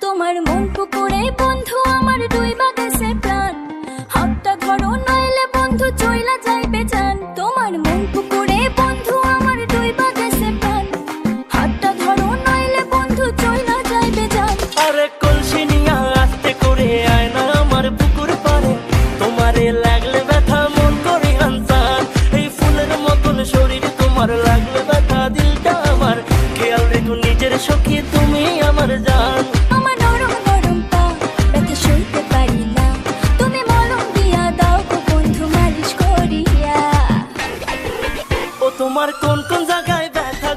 তোমার মন পুকুরে বন্ধু আমার ডুইবা গেছে প্রাণ, হাতটা ধরো নইলে বন্ধু চইলা যাইবে জান। তোমার মন পুকুরে বন্ধু আমার ডুইবা গেছে প্রাণ, হাতটা ধরো নইলে বন্ধু চইলা যাইবে জান। আরে কলসি নিয়া আস্তে করে আয় না আমার পুকুর পারে, তোমারে লাগলে ব্যথা মন করে আনসান। এই ফুলের মতন শরীর তোমার লাগলে ব্যথা দিলটা আমার, খেয়াল রেখো নিজের সখী তুমি আমার জান। আমার নরম নরম পা ব্যথা সইতে পারি না, তুমি মলম দিয়া দাও গো বন্ধু মালিশ করিয়া। ও তোমার কোন কোন জায়গায় ব্যথা